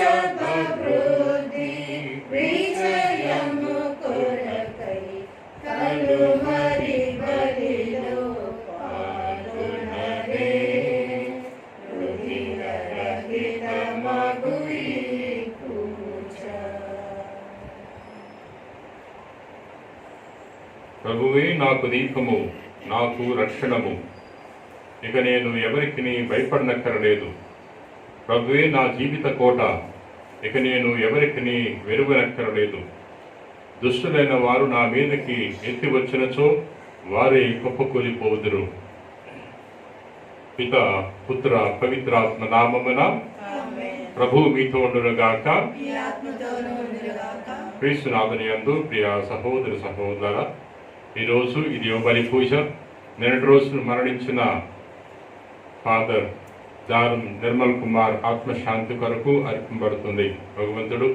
సమృద్ధి విజయము కొరకై కలువరి బలిలో పాల్గొనరే. రుధిర రహితమగు ఈ పూజ. ప్రభువే నాకు దీపము, నాకు రక్షణము, ఇక నేను ఎవరికి భయపడనక్కరలేదు. ప్రభువే నా జీవిత కోట, ఇక నేను ఎవరికి వెరుగనక్కరలేదు. దుష్టులైన వారు నా మీదకి ఎత్తి వచ్చినచో వారే కుప్పకూలిపోదురు. పిత పుత్ర పవిత్రాత్మ నామమున ప్రభువు మీతో ఉండునుగాక. క్రీస్తునాథుని యందు ప్రియ సహోదర సహోదర, ఈరోజు ఇది బలి పూజ. నిన్నటి రోజున మరణించిన ఫాదర్ జారం నిర్మల్ కుమార్ ఆత్మశాంతి కొరకు అర్పింపబడుతుంది. భగవంతుడు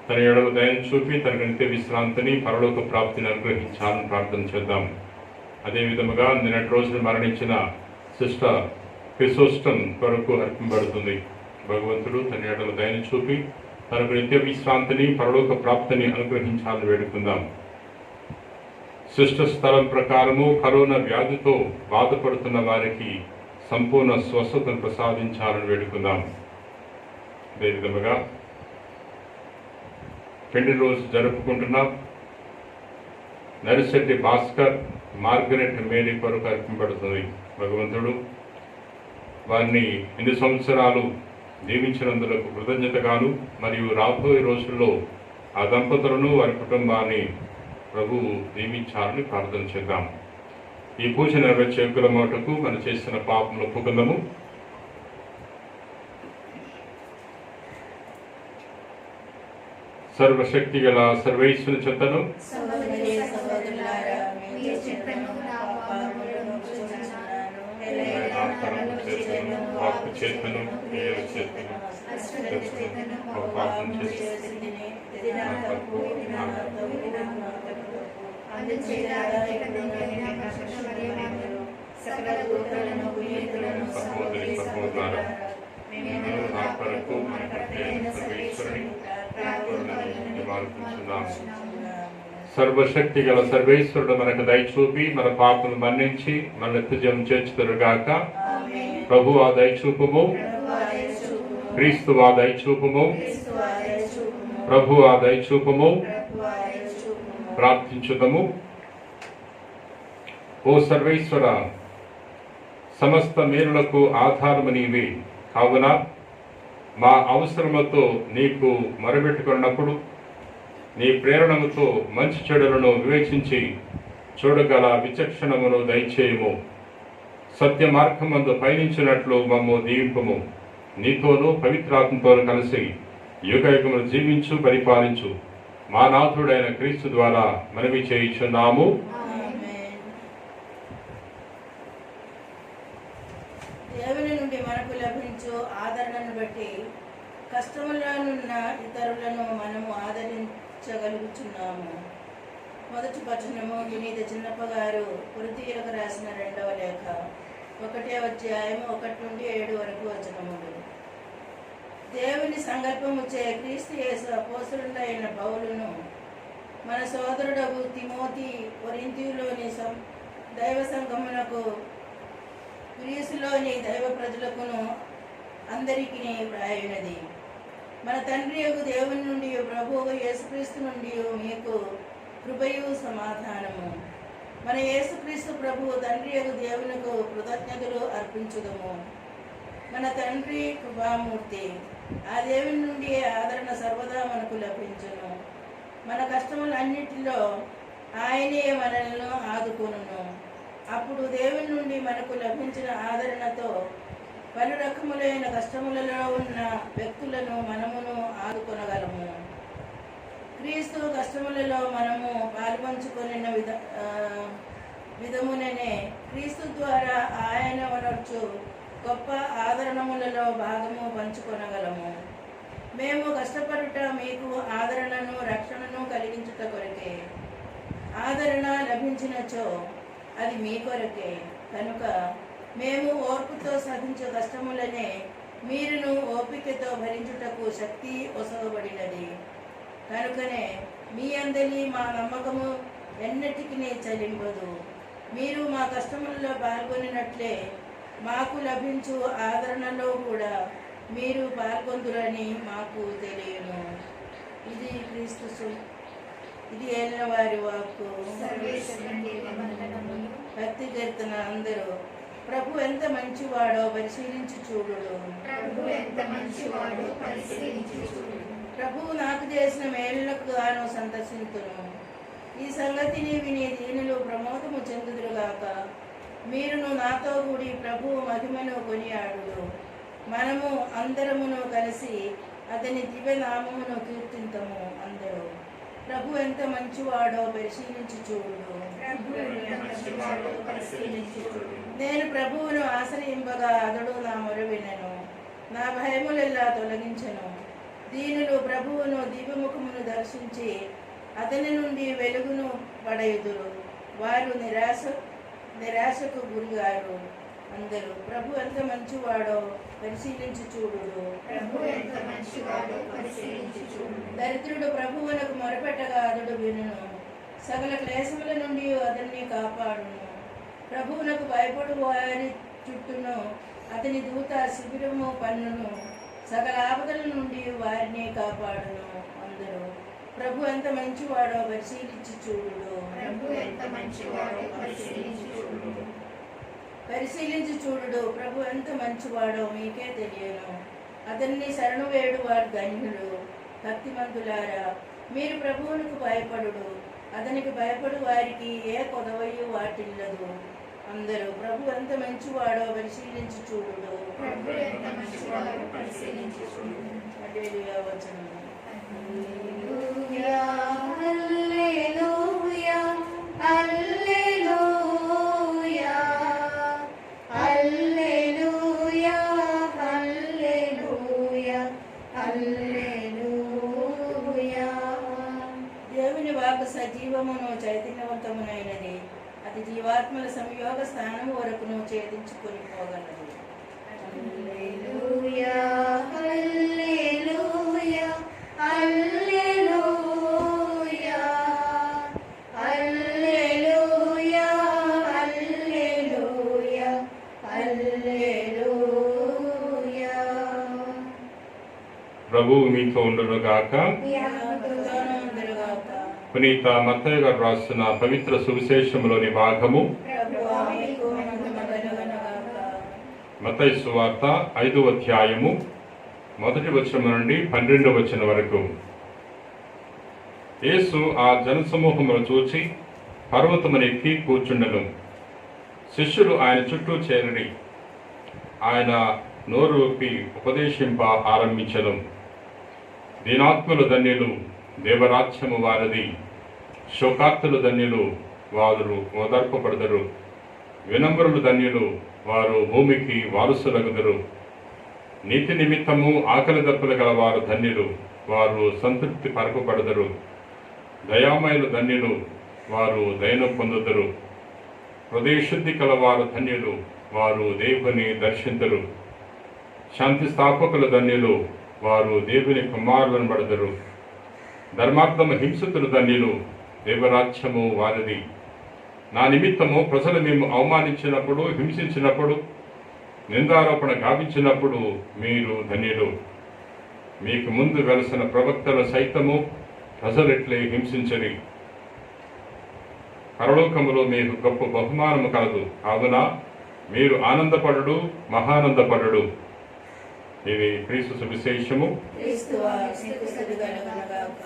తన ఎడల దయను చూపి తనకు నిత్య విశ్రాంతిని, పరలోక ప్రాప్తిని అనుగ్రహించాలని ప్రార్థన చేద్దాం. అదేవిధముగా నిన్నటి రోజున మరణించిన సిస్టర్ క్రిసోస్టన్ కొరకు అర్పింపబడుతుంది. భగవంతుడు తన ఎడల దయను చూపి తనకు నిత్య విశ్రాంతిని, పరలోక ప్రాప్తిని అనుగ్రహించాలని వేడుకుందాం. సిస్టర్ స్థలం ప్రకారము కరోనా వ్యాధితో బాధపడుతున్న వారికి సంపూర్ణ స్వస్థతను ప్రసాదించాలని వేడుకుందాం. అదేవిధముగా పెళ్లి రోజు జరుపుకుంటున్న నరిశెట్టి భాస్కర్ మార్గరెట్ మేరీ కొరకు అర్పింపబడుతుంది. భగవంతుడు వారిని ఎన్ని సంవత్సరాలు దీవించినందులకు కృతజ్ఞతగాను మరియు రాబోయే రోజుల్లో ఆ దంపతులను వారి కుటుంబాన్ని ప్రభువు దీవించాలని ప్రార్థన చేద్దాం. ఈ పూజ నెరవేర్చే మటుకు మనం చేసిన పాపములు ఒప్పుకుందాము. సర్వశక్తి గల సర్వేశ్వరుని చెత్తను వాక్కు చేతను సర్వశక్తి గల సర్వేశ్వరుడు మనకు దయచూపి మన పాపను మన్నించి మన నిత్యజీవం చేర్చుదురుగాక. ప్రభు ఆ దయచూపము, క్రీస్తు ఆ దయచూపము, ప్రభు ఆ దయచూపము. ప్రార్థించుదము. ఓ సర్వేశ్వర, సమస్త మేలులకు ఆధారము నీవే. కావున మా అవసరములతో నీకు మొరబెట్టుకున్నప్పుడు నీ ప్రేరణముతో మంచి చెడులను వివేచించి చూడగల విచక్షణమును దయచేయము. సత్య మార్గమందు పయనించినట్లు మమ్ము దీవింపము. నీతోనూ పవిత్రాత్మతోనూ కలిసి యుగయుగములు జీవించు పరిపాలించు మా నాథుడైన క్రీస్తు ద్వారా మనవి చేయుచున్నాము. దేవుని నుండి మనకు లభించు ఆదరణను బట్టి కష్టములనున్న ఇతరులను మనము ఆదరించగలుగుతున్నాము. మొదటి వచనము వినీత చిన్నప్ప గారు కొరింథీయులకు రాసిన 2వ లేఖ 1వ అధ్యాయం 1 నుండి 7 వరకు వచనములు. దేవుని సంకల్పముచే క్రీస్తు యేసు అపోస్తలుడైన పౌలును, మన సోదరుడగు తిమోతి కొరింథీయులోని దైవ సంఘమునకు, గ్రీసులోని దైవ ప్రజలకును అందరికీ వ్రాయునది. మన తండ్రి యొక్క దేవుని నుండి ప్రభువు యేసుక్రీస్తు నుండి మీకు కృపయు సమాధానము. మన యేసుక్రీస్తు ప్రభువు తండ్రి యొక్క దేవునికి కృతజ్ఞతలు అర్పించుదము. మన తండ్రి కృపామూర్తి ఆ దేవుని నుండి ఆదరణ సర్వదా మనకు లభించును. మన కష్టములన్నిటిలో ఆయనే మనలను ఆదుకొనును. అప్పుడు దేవుని నుండి మనకు లభించిన ఆదరణతో పలు రకములైన కష్టములలో ఉన్న వ్యక్తులను మనమును ఆదుకొనగలము. క్రీస్తు కష్టములలో మనము పాల్పంచుకొనిన విధముననే క్రీస్తు ద్వారా ఆయన వనర్చు గొప్ప ఆదరణములలో భాగము పంచుకొనగలము. మేము కష్టపడుట మీకు ఆదరణను, రక్షణను కలిగించుట కొరకే. ఆదరణ లభించినచో అది మీ కొరకే. కనుక మేము ఓర్పుతో సాధించే కష్టములనే మీరును ఓపికతో భరించుటకు శక్తి ఒసగబడినది. కనుకనే మీ అందరి మా నమ్మకము ఎన్నటికీ చలింపదు. మీరు మా కష్టములలో పాల్గొనినట్లే మాకు లభించు ఆదరణలో కూడా మీరు పాల్గొందురని మాకు తెలియను. ఇది ఇది ఏలిన వారి వాక్కు. భక్తి కీర్తన. అందరూ ప్రభు ఎంత మంచివాడో పరిశీలించి చూడుడు. ప్రభువు నాకు చేసిన మేలులకు గాను సందర్శింతును. ఈ సంగతిని విని దీనిలో ప్రమోదము చెందుదురుగాక. మీరును నాతో కూడి ప్రభువు మహిమను కొనియాడుడు. మనము అందరమును కలిసి అతని దివ్యనామమును కీర్తింతము. అందరూ ప్రభు ఎంత మంచివాడో పరిశీలించి చూడుడు. నేను ప్రభువును ఆశ్రయింపగా అతడు నా మొర వినెను. నా భయములెల్లా తొలగించెను. దీనులు ప్రభువును దివ్యముఖమును దర్శించి అతని నుండి వెలుగును పడయుదురు. వారు నిరాశకు గురిగారు. అందరూ ప్రభు ఎంత మంచివాడో పరిశీలించి చూడుడు. దరిద్రుడు ప్రభువునకు మొరపెట్టగా అతడు వినును. సకల క్లేశముల నుండి అతన్ని కాపాడును. ప్రభువునకు భయపడు వారి చుట్టూను అతని దూత శిబిరము పన్నును. సకల ఆపదల నుండి వారిని కాపాడును. అందరూ ప్రభు ఎంత మంచివాడో పరిశీలించి చూడుడు. పరిశీలించి చూడుడు. ప్రభు ఎంత మంచివాడో మీకే తెలియను. అతన్ని శరణు వేడు వారు ధన్యులు. భక్తిమంతులారా, మీరు ప్రభువునికి భయపడుడు. అతనికి భయపడు వారికి ఏ కొదవయు వాటిల్లదు. అందరూ ప్రభు ఎంత మంచివాడో పరిశీలించి చూడుడు. హల్లెలూయా వచనం. హల్లెలూయా, హల్లెలూయా, హల్లెలూయా, హల్లెలూయా, హల్లెలూయా, హల్లెలూయా. దేవుని వాక్కు సజీవమును చైతన్యవంతమునైనది. అది జీవాత్మల సంయోగ స్థానము వరకును ఛేదించుకొని పోగలదు. హల్లెలూయా, హల్లెలూయా, హల్లెలూయా, హల్లెలూయా, హల్లెలూయా, హల్లెలూయా. ప్రభువు మీతో ఉండునుగాక. మీ ఆత్మతోనూ ఉండునుగాక. పునీత మత్తయి గారు రాస్తున్న పవిత్ర సువిశేషములోని భాగము ప్రభువా మీకు మహిమ కలుగునుగాక. మత్తయి సువార్త 5వ అధ్యాయము 1వ వచనం నుండి 12వ వచనం వరకు. యేసు ఆ జనసమూహమును చూచి పర్వతమును ఎక్కి కూర్చుండెను. శిష్యులు ఆయన చుట్టూ చేరిరి. ఆయన నోరు విప్పి ఉపదేశింప ఆరంభించెను. దీనాత్ములు ధన్యులు, దేవరాజ్యము వారిది. శోకార్తులు ధన్యులు, వారు ఓదార్పబడదరు. వినమ్రులు ధన్యులు, వారు భూమికి వారసులగుదురు. నీతి నిమిత్తము ఆకలి దప్పులు గల వారు ధన్యులు, వారు సంతృప్తి పరపబడదరు. దయామయులు ధన్యులు, వారు దయను పొందుదురు. హృదయశుద్ధి కలవారు ధన్యులు, వారు దేవుని దర్శింతురు. శాంతి స్థాపకులు ధన్యులు, వారు దేవుని కుమారులను పడదరు. ధర్మార్థము హింసితులు ధన్యులు, దేవరాజ్యము వారిది. నా నిమిత్తము ప్రజలు మేము అవమానించినప్పుడు, హింసించినప్పుడు, నిందారోపణ గావించినప్పుడు మీరు ధన్యులు. మీకు ముందు వెలసిన ప్రవక్తల సైతము ప్రజలెట్లే హింసించరి. పరలోకములో మీకు గొప్ప బహుమానము కలదు. కావున మీరు ఆనందపడుడు, మహానందపడుడు. ఇది క్రీస్తు సువిశేషము. క్రీస్తువా మీకు స్తుతి కలుగునుగాక.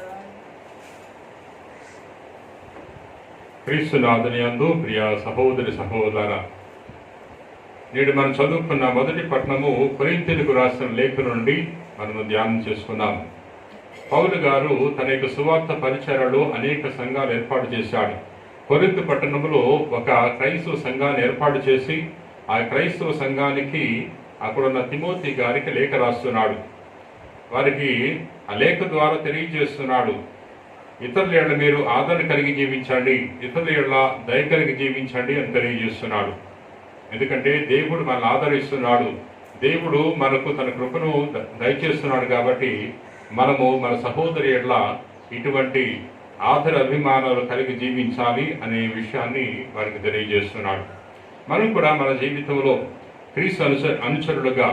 క్రీస్తునాథుని యందు ప్రియ సహోదరి సహోదర, నేడు మనం చదువుకున్న మొదటి పట్టణము కొరింథీయులకు రాసిన లేఖ నుండి మనము ధ్యానం చేసుకున్నాం. పౌలు గారు తన యొక్క సువార్త పరిచర్యలో అనేక సంఘాలు ఏర్పాటు చేశాడు. కొరింథు పట్టణంలో ఒక క్రైస్తవ సంఘాన్ని ఏర్పాటు చేసి ఆ క్రైస్తవ సంఘానికి అక్కడున్న తిమోతి గారికి లేఖ రాస్తున్నాడు. వారికి ఆ లేఖ ద్వారా తెలియజేస్తున్నాడు, ఇతరుల ఏళ్ళ మీరు ఆదరణ కలిగి జీవించండి, ఇతరుల ఏళ్ళ దయ కలిగి జీవించండి అని తెలియజేస్తున్నాడు. ఎందుకంటే దేవుడు మనల్ని ఆదరిస్తున్నాడు. దేవుడు మనకు తన కృపను దయచేస్తున్నాడు కాబట్టి మనము మన సహోదరి ఎడ్ల ఇటువంటి ఆదర అభిమానాలు కలిగి జీవించాలి అనే విషయాన్ని వారికి తెలియజేస్తున్నాడు. మనం కూడా మన జీవితంలో క్రీస్తు అనుచరులుగా,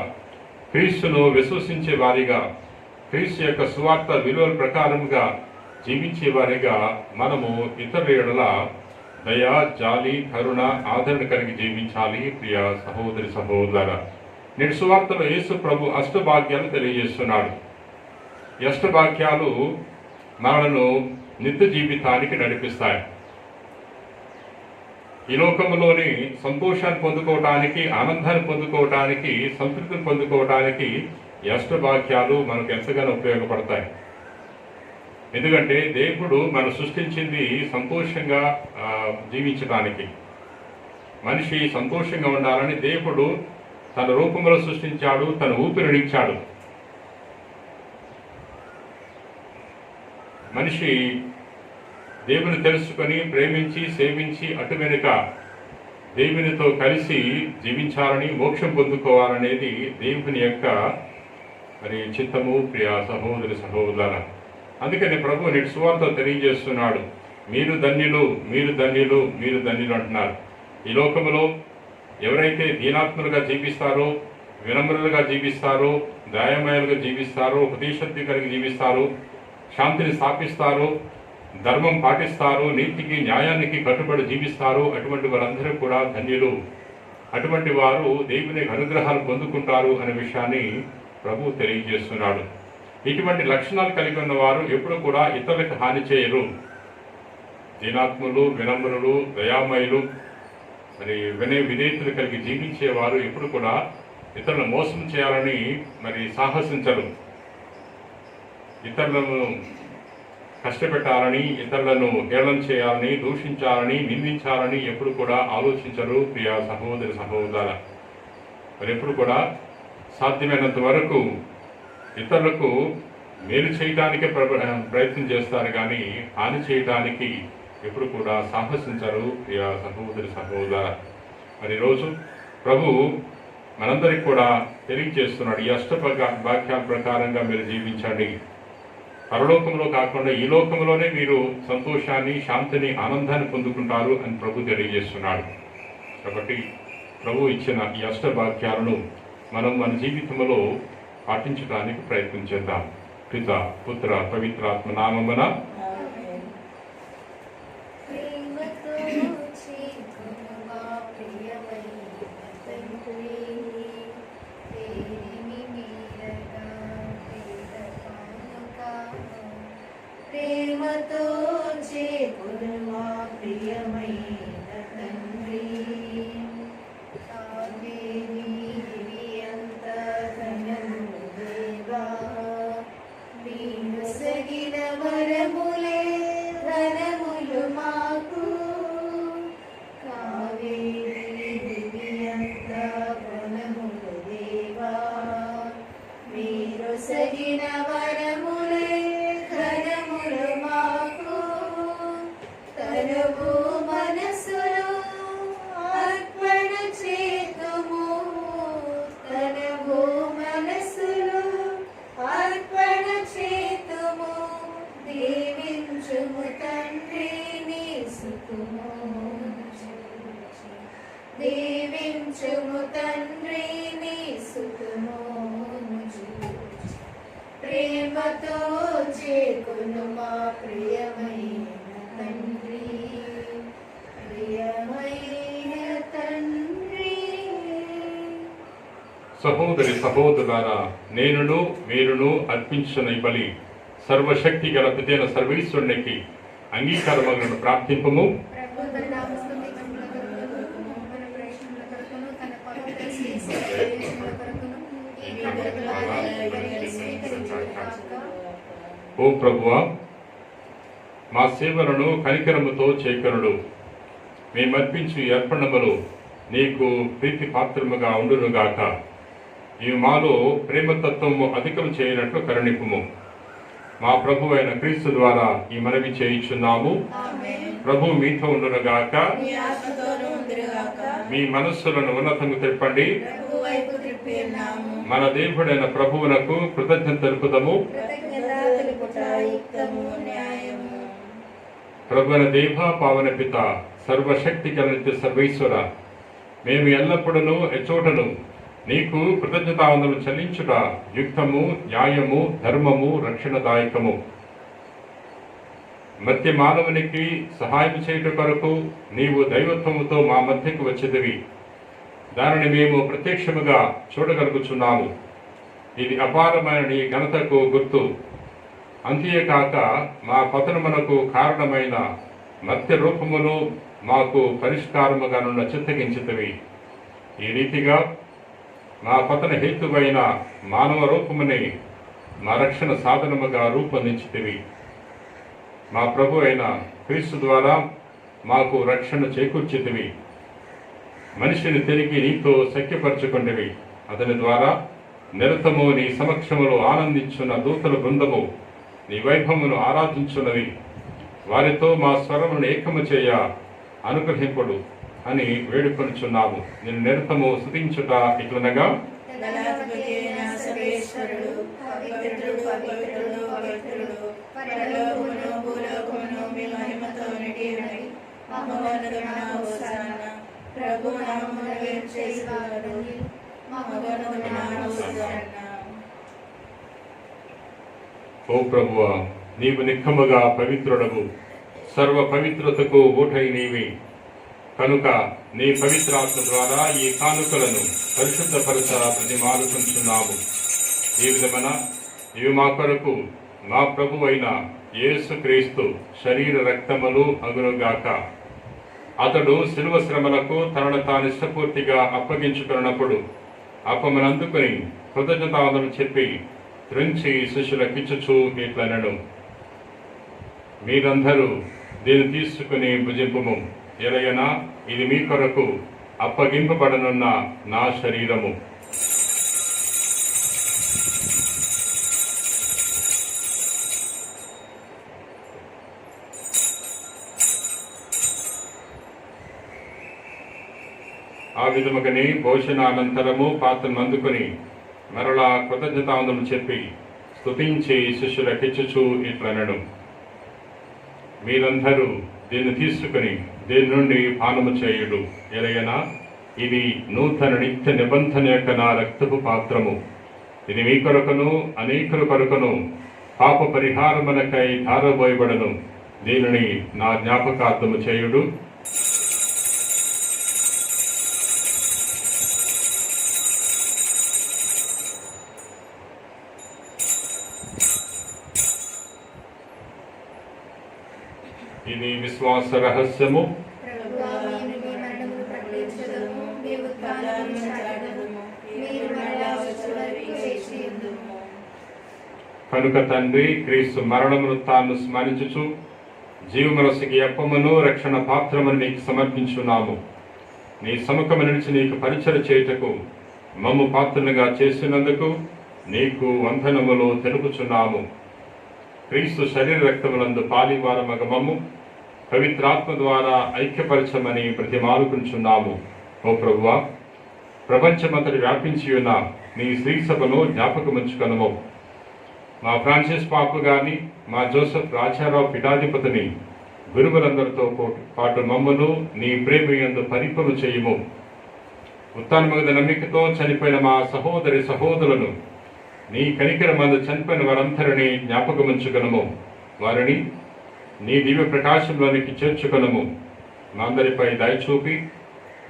క్రీస్తును విశ్వసించే వారిగా, క్రీస్తు యొక్క సువార్త విలువల ప్రకారంగా జీవించే వారిగా మనము ఇతరుల ఎడల దయ, జాలి, కరుణ, ఆదరణ కలిగి జీవించాలి. ప్రియ సహోదరి సహోదరులారా, నేటి సువార్తలో యేసు ప్రభు అష్టభాగ్యాలు తెలియజేస్తున్నాడు. ఈ అష్టభాగ్యాలు మనలను నిత్య జీవితానికి నడిపిస్తాయి. ఈ లోకంలోని సంతోషాన్ని పొందుకోవటానికి, ఆనందాన్ని పొందుకోవటానికి, సంతృప్తిని పొందుకోవటానికి ఈ అష్టభాగ్యాలు మనకు ఎంతగానో ఉపయోగపడతాయి. ఎందుకంటే దేవుడు మనం సృష్టించింది సంతోషంగా జీవించడానికి. మనిషి సంతోషంగా ఉండాలని దేవుడు తన రూపంలో సృష్టించాడు, తన ఊపిరినిచ్చాడు. మనిషి దేవుని తెలుసుకొని, ప్రేమించి, సేవించి అటు వెనుక దేవునితో కలిసి జీవించాలని, మోక్షం పొందుకోవాలనేది దేవుని యొక్క చిత్తము. ప్రియ సహోదరి సహోదరులారా, అందుకని ప్రభు నేటి సువార్త తెలియజేస్తున్నాడు, మీరు ధన్యులు, మీరు ధన్యులు, మీరు ధన్యులు అంటున్నారు. ఈ లోకంలో ఎవరైతే దీనాత్ములుగా జీవిస్తారో, వినమ్రులుగా జీవిస్తారో, దయామయులుగా జీవిస్తారో, ఉపదేశక్తి కలిగి జీవిస్తారో, శాంతిని స్థాపిస్తారో, ధర్మం పాటిస్తారో, నీతికి న్యాయానికి కట్టుబడి జీవిస్తారో, అటువంటి వారందరూ కూడా ధన్యులు. అటువంటి వారు దేవుని అనుగ్రహాలు పొందుకుంటారు అనే విషయాన్ని ప్రభు తెలియజేస్తున్నాడు. ఇటువంటి లక్షణాలు కలిగి ఉన్న వారు ఎప్పుడు కూడా ఇతరులకు హాని చేయరు. దీనాత్ములు, వినమ్రులు, దయామయులు, వినయ విధేయతలు కలిగి జీవించేవారు ఎప్పుడు కూడా ఇతరులను మోసం చేయాలని సాహసించరు. ఇతరులను కష్టపెట్టాలని, ఇతరులను హేళన చేయాలని, దూషించాలని, నిందించాలని ఎప్పుడు కూడా ఆలోచించరు. ప్రియ సహోదరి సహోదరులారా, ఎప్పుడు కూడా సాధ్యమైనంత వరకు ఇతరులకు మేలు చేయడానికే ప్రయత్నం చేస్తారు, కానీ హాని చేయడానికి ఎప్పుడు కూడా సాహసించరు. ప్రియ సహోదరి సహోదరులారా, ఈరోజు ప్రభు మనందరికి కూడా తెలియజేస్తున్నాడు, ఈ అష్టభాగ్యాల ప్రకారంగా మీరు జీవించండి. పరలోకంలో కాకుండా ఈ లోకంలోనే మీరు సంతోషాన్ని, శాంతిని, ఆనందాన్ని పొందుకుంటారు అని ప్రభు తెలియజేస్తున్నాడు. కాబట్టి ప్రభు ఇచ్చిన ఈ అష్టభాగ్యాలను మనం మన జీవితంలో పాటించడానికి ప్రయత్నం చేద్దాం. పిత, పుత్ర, పవిత్రాత్మ నామమున ప్రేమతో చేకును మా ప్రియమైన తండ్రి, అంత ధనము దేవా, సగిన వరములే ధనములు మాకు, కావేరి అంత వనములు దేవా, మీరు సగిన వరములే ధనములు మాకు, తనువు మనసులు అర్పణ చేతుము, తనువు మనసులు అర్పణ చేతుము, దీవించుము తండ్రి నీ సుఖము, దీవించుము తండ్రి నీ సుఖము, ప్రేమతో చేకును మా ప్రియమైన తండ్రి, ప్రియమైన తండ్రి. సహోదరి సహోదరులారా, నేనును మీరును అర్పించిన ఈ బలి సర్వశక్తి గల పితైన సర్వేశ్వరునికి అంగీకారమగును ప్రార్థింపము. ఓ ప్రభువా, మా సేవలను కనికరముతో చేకరుడు. మేమర్పించు ఈ అర్పణములు నీకు ప్రీతి పాత్రముగా ఉండునుగాక. ఇవి మాలో ప్రేమతత్వము అధికం చేయనట్లు కరుణింపుము. మా ప్రభు అయిన క్రీస్తు ద్వారా ఈ మనవి చేయుచున్నాము. ప్రభు మీతో ఉండునుగాక. మీ మనస్సులను ఉన్నతము తిప్పండి. నిలిపి ఉన్నాము. మన దేవుడైన ప్రభువునకు కృతజ్ఞత తెలుపుదము. కృతజ్ఞత తెలుపుట యుక్తము, న్యాయము. ప్రభువైన దేవ పావన పిత సర్వశక్తి కలిగిన సర్వేశ్వర, మేము ఎల్లప్పుడూ ఎచోటను నీకు కృతజ్ఞతావందనలు చెల్లించుట యుక్తము, న్యాయము, ధర్మము, రక్షణదాయకము. మధ్య మానవునికి సహాయం చేయుట కొరకు నీవు దైవత్వముతో మా మధ్యకు వచ్చేదివి. దానిని మేము ప్రత్యక్షముగా చూడగలుగుచున్నాము. ఇది అపారమైన నీ ఘనతకు గుర్తు. అంతేకాక మా పతనమునకు కారణమైన మత్య రూపమును మాకు పరిష్కారముగానున్న చిత్తగించితివి. ఈ రీతిగా మా పతన హేతువైన మానవ రూపముని మా రక్షణ సాధనముగా రూపొందించితివి. మా ప్రభు అయిన క్రీస్తు ద్వారా మాకు రక్షణ చేకూర్చితివి. మనిషిని తిరిగి నీతో సఖ్యపరచుకుంటేవి. అతని ద్వారా నిరతము నీ సమక్షములో ఆనందించున్న దూతల బృందము నీ వైభవమును ఆరాధించున్నవి. వారితో మా స్వరమును ఏకము చేయ అనుగ్రహింపుడు అని వేడుకొనుచున్నాము. నేను నిరతము స్తుతించుట ఇట్లనగా, దళాధిపతి అయిన సర్వేశ్వరుడు, పవిత్రుడు, పవిత్రుడు, పవిత్రుడు, పరలోకమును భూలోకమును మీ మహిమతో నిండి ఉన్నవి. మహోన్నతమైన హోసానా, ప్రభు నామమున వేంచేసివాడు, మహోన్నతమైన హోసానా. ఓ ప్రభువా, నీవు నిక్కముగా పవిత్రుడవు, సర్వ పవిత్రతకు ఊటై నీవి. కనుక నీ పవిత్రాత్మ ద్వారా ఈ కానుకలను పరిశుద్ధపరచ ప్రతిమాలుకుంటున్నాము. ఈ విధమైన ఇవి మా కొరకు మా ప్రభు అయిన యేసుక్రీస్తు శరీర రక్తములు అగునుగాక. అతడు శిలువ శ్రమలకు తనను తాను ఇష్టపూర్తిగా అప్పగించుకున్నప్పుడు అప్పమనందుకుని కృతజ్ఞతావందనలు చెప్పి త్రుంచి శిష్యులకిచ్చుచు ఇట్లనెను, మీరందరూ దీన్ని తీసుకుని భుజింపుము. ఎలయనా ఇది మీ కొరకు అప్పగింపబడనున్న నా శరీరము. ఆ విధముగానే భోజనానంతరము పాత్రను అందుకుని మరలా కృతజ్ఞతావందనలు చెప్పి స్తుతించి శిష్యులకిచ్చుచు ఇట్లనెను, మీరందరూ దీన్ని తీసుకుని దీని నుండి పానము చేయుడు. ఎలయనా ఇది నూతన నిత్య నిబంధన యొక్క నా రక్తపు పాత్రము. ఇది మీ కొరకును అనేకుల కొరకును పాప పరిహారమునకై ధారబోయబడను. దీనిని నా జ్ఞాపకార్థము చేయుడు. ఇది విశ్వాస రహస్యము. ప్రభువా, మేము మీ మరణమును ప్రకటించుదుము, మీ ఉత్థానమును చాటుదుము. మీరు మరలా వచ్చే వరకు వేచి ఉందుము. కనుక తండ్రి, క్రీస్తు మరణమును తాను స్మరించుచు జీవమనసుకి అప్పమును రక్షణ పాత్రమును నీకు సమర్పించున్నాము. నీ సముఖము నిలిచి నీకు పరిచయం చేయుటకు మమ్ము పాత్రలుగా చేసినందుకు నీకు వందనములు తెలుపుచున్నాము. క్రీస్తు శరీర రక్తములందు పాలివారమగ మమ్ము పవిత్రాత్మ ద్వారా ఐక్యపరచమని ప్రతిమాలుకుంటున్నాము. ఓ ప్రభువా, ప్రపంచమంతటి వ్యాపించి ఉన్న నీ శ్రీ సభను జ్ఞాపకముంచుకొనుము. మా ఫ్రాన్సిస్ పాపు గారిని, మా జోసెఫ్ రాజారావు పీఠాధిపతిని, గురువులందరితో పాటు మమ్మను నీ ప్రేమయందు పరిపూర్ణ చేయుము. ఉత్తానమగద నమ్మికతో చనిపోయిన మా సహోదరి సహోదరులను, నీ కనికరమందు చనిపోయిన వారందరినీ జ్ఞాపకముంచుకొనుము. వారిని నీ దివ్య ప్రకాశంలోనికి చేర్చుకొనుము. మా అందరిపై దయచూపి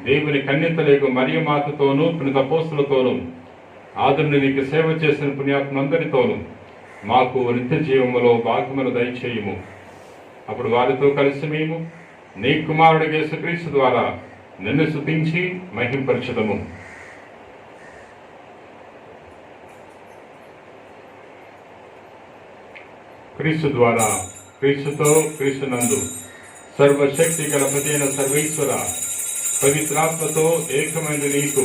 దేవుని కన్యతలేగు మరియ మాతతోనూ పునీత అపోస్తలులతోనూ ఆదరణ నీకు సేవ చేసిన పుణ్యాత్మందరితోనూ మాకు నిత్య జీవములో భాగమును దయచేయుము. అప్పుడు వారితో కలిసి మేము నీ కుమారుడు యేసుక్రీస్తు ద్వారా నిన్ను స్తుతించి మహింపరచుదము. క్రీస్తు ద్వారా, క్రీస్తుతో, క్రీస్తునందు సర్వశక్తి గల ప్రతైన సర్వేశ్వర పవిత్రాత్మతో ఏకమైన నీకు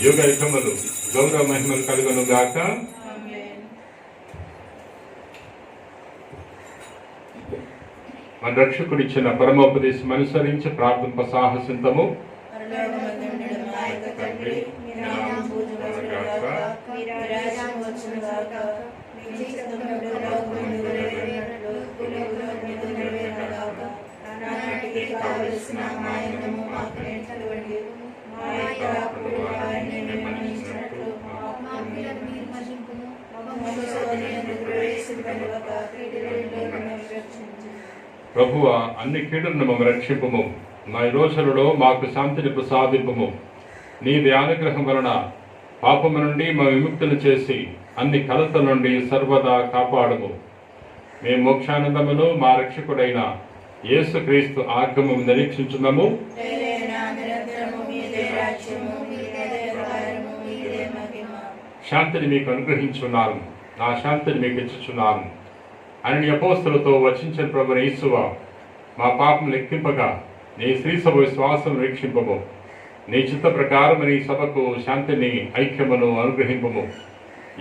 యుగ యుగములు గౌరవ మహిమలు కలుగును గాక. ఆమేన్. మన రక్షకుడిచ్చిన పరమోపదేశం అనుసరించి ప్రార్థింప సాహసింతము. పరలోకమందుండున మా యొక్క తండ్రి, మీ నామము పూజింపబడుగాక. విడిచిపెట్టవక కీడుల నుండి మమ్మల్ని రక్షించు. ప్రభువా, అన్ని కీడులను మమ్మ రక్షింపుము. మా ఈ రోజులలో మాకు శాంతిని ప్రసాదింపుము. నీది అనుగ్రహం వలన పాపము నుండి మా విముక్తులు చేసి అన్ని కలతల నుండి సర్వదా కాపాడుము. మేము మోక్షానందమును మా రక్షకుడైన యేసుక్రీస్తు ఆగమము నిరీక్షించున్నాము. ఏలైనా నిరంతరము మీదే రాజ్యము, మీదే అధికారము, మీదే మహిమ. శాంతిని మీకు అనుగ్రహించున్నాను, నా శాంతిని మీకు ఇచ్చుచున్నాను అని నీ అపోస్తలతో వచించిన ప్రభువైన యేసువా, మా పాపం లెక్కింపగా నీ శ్రీ సభ విశ్వాసం వీక్షింపము. నీ చిత్త ప్రకారం నీ సభకు శాంతిని ఐక్యమును అనుగ్రహింపము.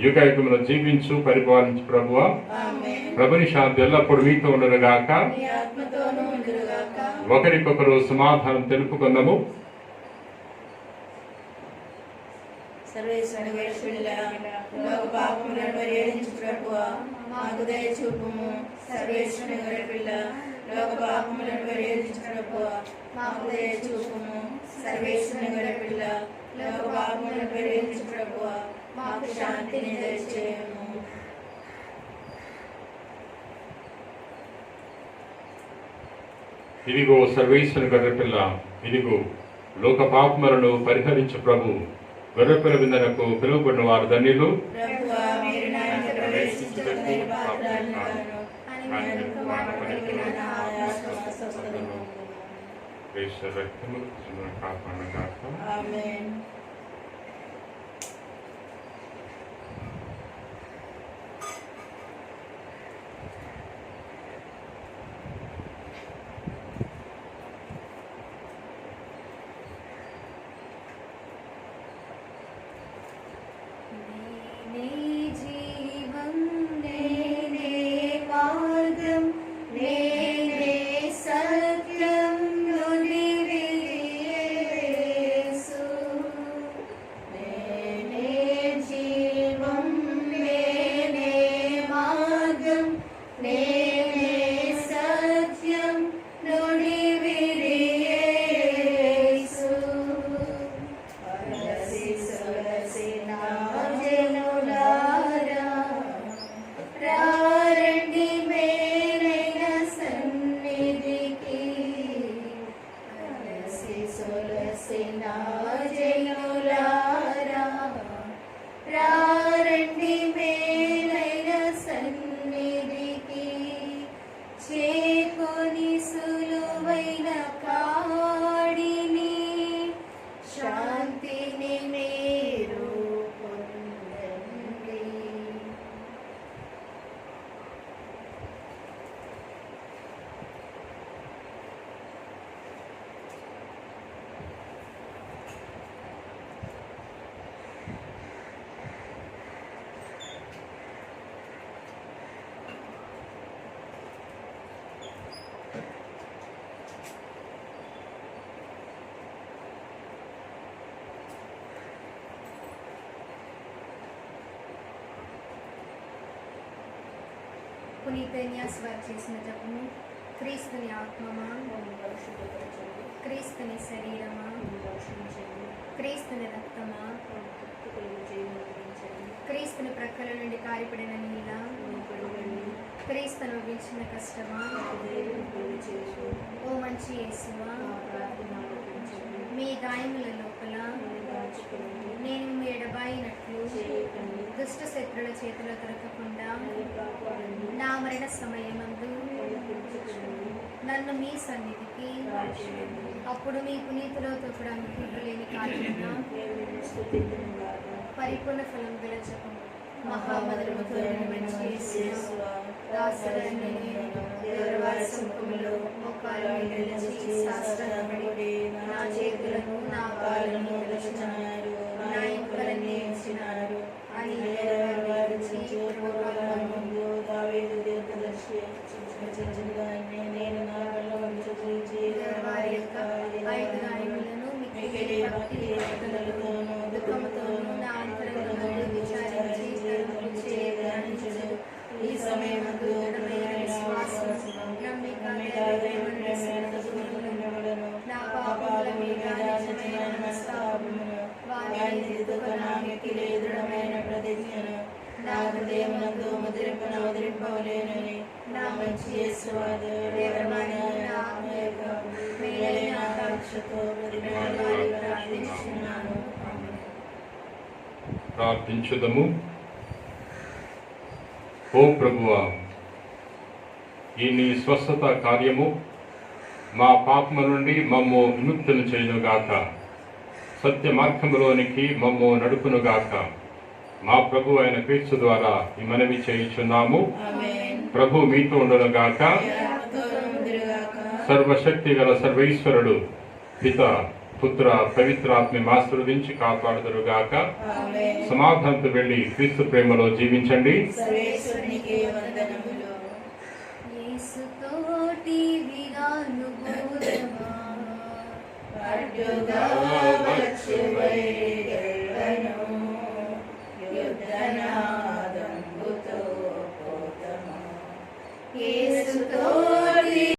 యుగయుగమును జీవించు పరిపాలించు ప్రభువా. ఆమేన్. ప్రభుని శాంతి ఎల్లప్పుడు మీతో ఉండరుగాక. నీ ఆత్మతోనూ ఉండుగాక. ఒకరికొకరు సమాధానం తెలుపుకుందాము. సర్వేశ్వరుని వేషుడిలా లోక పాపములను పరిహరించు ప్రభువా, మాకు దయ చూపుము. సర్వేశ్వరుని గొర్రెపిల్ల లోక పాపములను పరిహరించు ప్రభువా, మాకు దయ చూపుము. సర్వేశ్వరుని గొర్రెపిల్ల లోక పాపములను పరిహరించు ప్రభువా, మాకు శాంతిని దయచేయము. ఇదిగో సర్వేశ్వరుని గొర్రెపిల్ల, ఇదిగో లోక పాపములను పరిహరించు ప్రభు. గొర్రెపిల్ల విందనకు పిలువబడిన వారు ధన్యులు. ప్రభువా, మీరు నా ఇంట ప్రవేశించుటకు నేను పాత్రుడను కాను. ఆయన యొక్క మాట పలికిన నా ఆయాసము స్వస్థతను. క్రీస్తు రక్తము కాపాడుగాక. ఆమేన్. నేనే జీవం, నేనే మార్గం, నేనే సత్యం, నుడివి యేసు. నేనే జీవం, నేనే మార్గం, నేనే సత్యం, నుడివి యేసు. అలసి సొలసి నా జనులారా, రారండి మేలైన సన్నిధికి. అలసి సొలసి నా జనులారా, రారండి మేలైన సన్నిధికి. చేకొని సులువైన కాడిని, శాంతిని మీరు పొందండి. పునీత ఇన్యాస్ వారు చేసిన జపము. క్రీస్తుని ఆత్మమా, క్రీస్తుని శరీరమా, క్రీస్తుని రక్తమా, క్రీస్తుని ప్రక్కల నుండి కారిపడిన నీల, క్రీస్తును అనుభవించిన కష్టమా, ఓ మంచి యేసువా, మీ గాయముల లోపల నేను మీ ఎడబాయినట్లు దుష్ట శత్రుల చేతిలో దొరకకుండా నా మరణ సమయమందు నన్ను మీ సన్నిధికి, అప్పుడు మీ పునీతులతో కూడా అనుకుంటూ లేని కారణంగా పరిపూర్ణ ఫలం గల జపం. మహామధురముతో మంచి యేసువా, దాసుడైన నేను దేవరవారి సముఖములో మోకాళ్ళ మీద నిలిచి సాష్టాంగపడి నా చేతులను నా కాళ్ళను నిలుచున్నారు, నా ఎముకలన్నీ ఉంచినారు అని వారించి పూర్వకాలమందు దావీదు దీర్ఘదర్శి రచించినదాన్ని నేను నా కళ్ళ వంచు చూచి వారి యొక్క 5 గాయములను మిక్కిలి భక్తి భక్తులతోనూ దుఃఖముతోనూ నా అంతరంగమందు విచారించి తలుపు ధ్యానించుచు ఈ సమయమందు దృఢమైన విశ్వాసం, నమ్మిక, నా పాపముల మీద నిజమైన మనస్తాపమును, వారిని దృఢమైన ప్రతిజ్ఞను నా హృదయమునందు ముద్రింపన వర్ణింపలేనని నా మంచి యేసువాదు దేవమైన ఆత్మ యొక్క మేలైన ఆకాంక్షతో ప్రతిమానాలు ప్రార్థిస్తున్నాను. ఆమేన్. ప్రార్థించుదము. ఓ ప్రభువా, ఈ నీ స్వస్థత కార్యము మా పాపము నుండి మమ్ము విముక్తులు చేయునుగాక, సత్య మార్గములోనికి మమ్ము నడుపునుగాక. మా ప్రభు అయిన క్రీస్తు ద్వారా ఈ మనవి చేయుచున్నాము. ఆమేన్. ప్రభు మీతో ఉండునుగాక. మీ ఆత్మతోనూ ఉండునుగాక. సర్వశక్తి గల సర్వేశ్వరుడు పిత పుత్ర పవిత్రాత్మ ఆశీర్వదించి కాపాడుదురుగాక. ఆమేన్. సమాధానంతో వెళ్ళి క్రీస్తు ప్రేమలో జీవించండి. సర్వేశ్వరునికి వందనములు. యేసుతోటి విరాను బోధమా అడ్డుగా వచ్చువాడు